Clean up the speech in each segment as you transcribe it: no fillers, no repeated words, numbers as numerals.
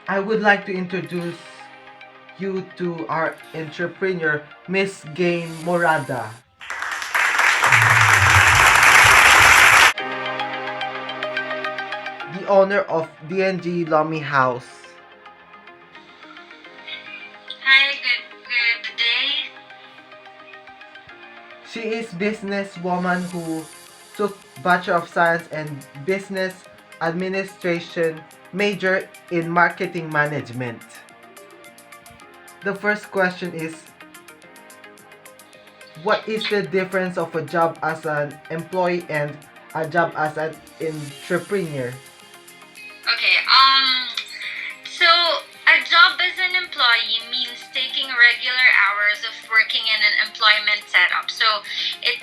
I would like to introduce you to our entrepreneur, Miss Gain Morada, the owner of DNG Lomi House. Hi, good day. She is businesswoman who took Bachelor of Science and Business Administration major in Marketing Management. The first question is, what is the difference of a job as an employee and a job as an entrepreneur? Okay, so a job as an employee means taking regular hours of working in an employment setup. So it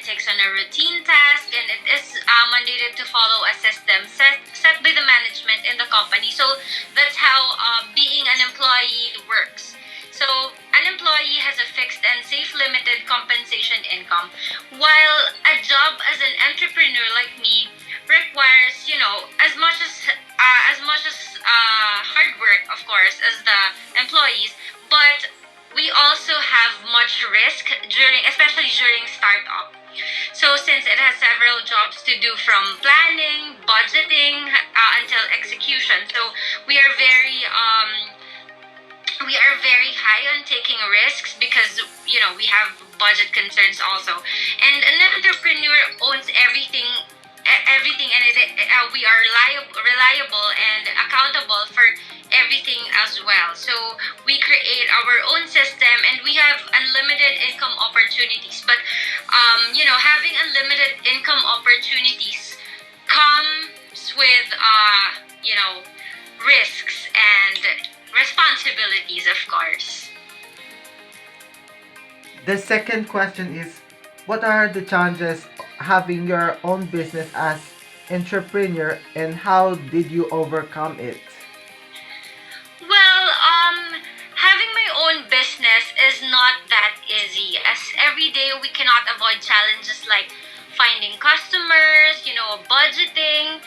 takes on a routine task and it is mandated to follow a system set by the management in the company. So that's how being an employee works. So an employee has a fixed and safe limited compensation income, while a job as an entrepreneur like me requires, as much as hard work, of course, as the employees, but we also have much risk especially during startup. So since it has several jobs to do from planning, budgeting, until execution, so we are very um, we are very high on taking risks because we have budget concerns also, and an entrepreneur owns everything, and we are reliable and accountable for everything as well. So we create our own system and we have unlimited income opportunities, but having unlimited income opportunities comes with risks and responsibilities, of course. The second question is, what are the challenges having your own business as entrepreneur and how did you overcome it? Well, having my own business is not that easy, as every day we cannot avoid challenges like finding customers, budgeting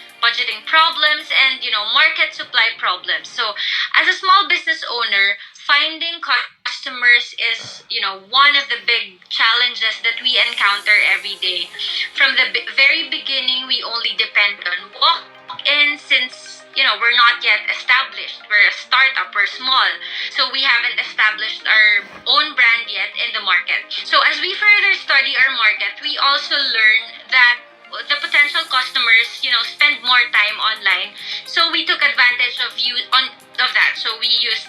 problems, and market supply problems. So, as a small business owner, finding customers is one of the big challenges that we encounter every day. From the very beginning, we only depend on walk-in, since we're not yet established. We're a startup, we're small, so we haven't established our own brand yet in the market. So as we further study our market, we also learn that the potential customers spend more time online, so we took advantage of that. So we used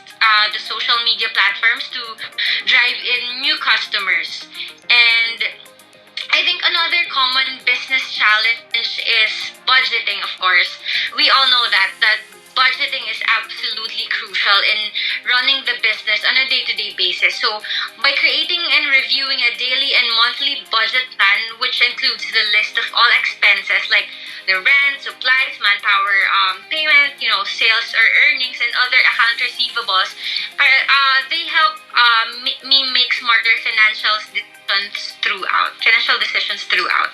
the social media platforms to drive in new customers. And I think another common business challenge is budgeting, of course. We all know that budgeting is absolutely crucial in running the business on a day-to-day basis. So, by creating and reviewing a daily and monthly budget plan, which includes the list of all expenses like the rent, supplies, manpower, payment, sales or earnings, and other account receivables, they help me make smarter financial decisions throughout.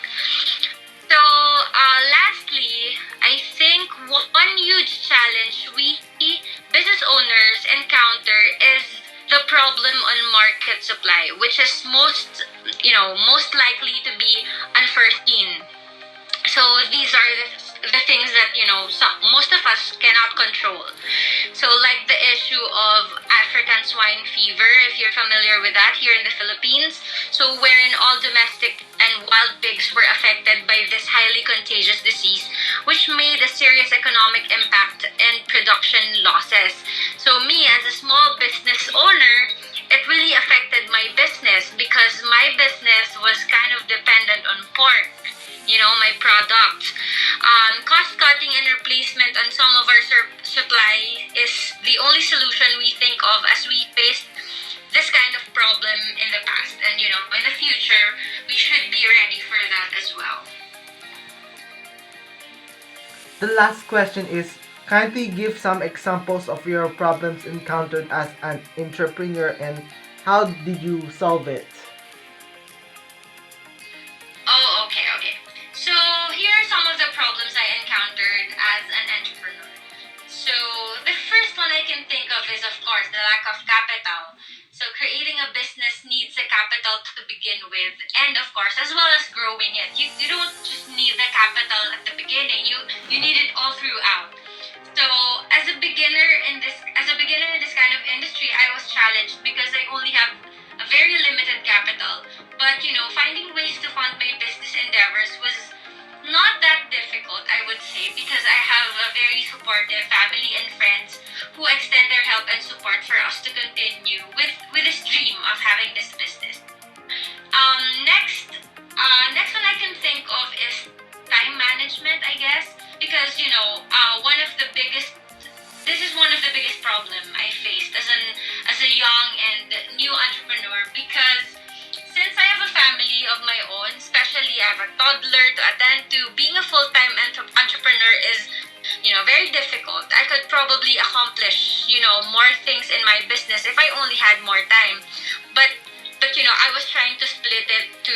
So, lastly, I think one huge challenge we business owners encounter is the problem on market supply, which is most likely to be unforeseen. So these are the things that most of us cannot control. So, like the issue of African swine fever, if you're familiar with that, here in the Philippines, so wherein all domestic and wild pigs were affected by this highly contagious disease, which made a serious economic impact and production losses. So me, as a small business owner, it really affected my business because my business was kind of dependent on pork, my product. Cost cutting and replacement on some of our supply is the only solution we think of as we faced this kind of problem in the past. And, in the future, we should be ready for that as well. The last question is, kindly give some examples of your problems encountered as an entrepreneur and how did you solve it? Oh, okay. So here are some of the problems I encountered as an entrepreneur. So the first one I is, of course, the lack of capital. So creating a business needs the capital to begin with, and of course, as well as growing it. You don't just need the capital at the beginning. You need it all throughout. So as a beginner in this kind of industry, I was challenged because I only have a very limited capital. But finding ways to fund my business endeavors was not that difficult, I would say, because I have a very supportive family and friends who extend their help and support for us to continue with this dream of having this business. Next one I can think of is time management, I guess, because one of the biggest this is one of the biggest problem I faced as a young and new entrepreneur, because since I have a family of my own, especially I have a toddler to attend to, being a full-time entrepreneur is very difficult. I could probably accomplish more things in my business if I only had more time, but I was trying to split it to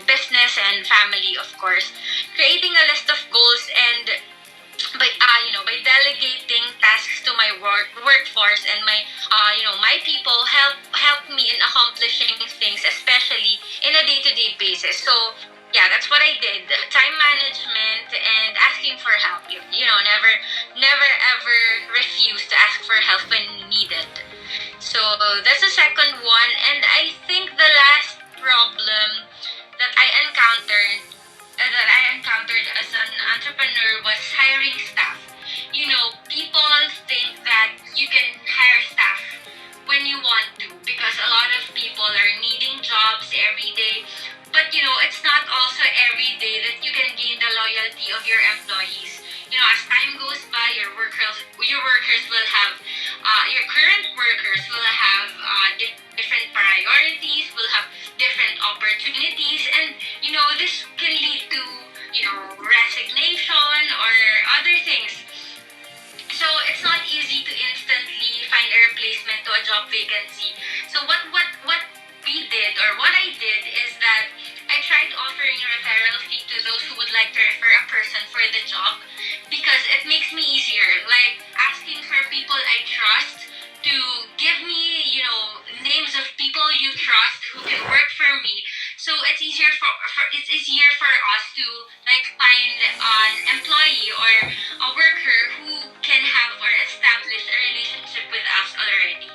business and family, of course, creating a list of goals, and by delegating tasks to my workforce, and my people help me in accomplishing things, especially in a day-to-day basis. So yeah, that's what I did. Time management and asking for help. Never ever refuse to ask for help when needed. So that's the second one, and I think the last problem that I encountered as an entrepreneur was hiring staff. People think that you can hire staff when you want to, because a lot of people are needing jobs every day. But it's not also every day that you can gain the loyalty of your employees. As time goes by, your workers will have, your current workers will have different priorities, will have different opportunities, and this can lead to resignation or other things. So it's not easy to instantly find a replacement to a job vacancy. So what we did, or what I did, is that I tried offering a referral fee to those who would like to refer a person for the job, because it makes me easier, like asking for people I trust to give me, names of people you trust who can work for me. So it's easier for us to like find an employee or a worker who can have or establish a relationship with us already.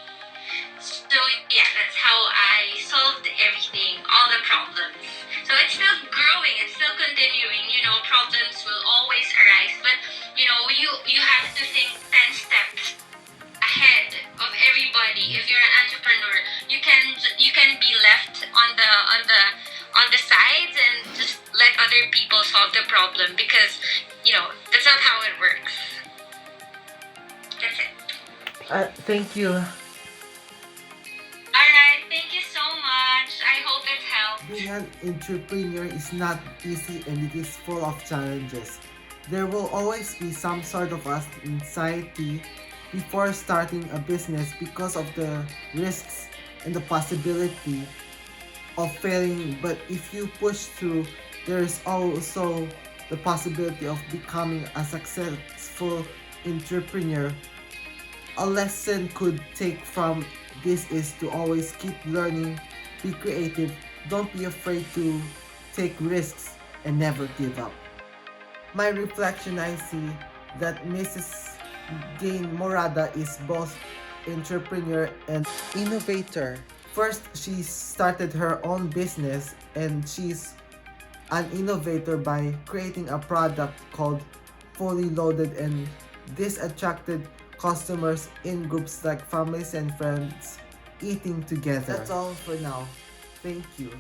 So yeah, that's how I solved everything, all the problems. So it's still growing, it's still continuing. Problems will always arise, but you have to think 10 steps ahead of everybody. If you're an entrepreneur, you can be left on the sides and just let other people solve the problem, because that's not how it works. That's it. Thank you. Alright, thank you so much. I hope it helped. Being an entrepreneur is not easy, and it is full of challenges. There will always be some sort of anxiety before starting a business because of the risks and the possibility of failing. But if you push through, there is also the possibility of becoming a successful entrepreneur. A lesson could take from this is to always keep learning, be creative, don't be afraid to take risks, and never give up. My reflection, I see that Mrs. Jane Morada is both entrepreneur and innovator. First, she started her own business, and she's an innovator by creating a product called Fully Loaded, and this attracted customers in groups like families and friends eating together. That's all for now. Thank you.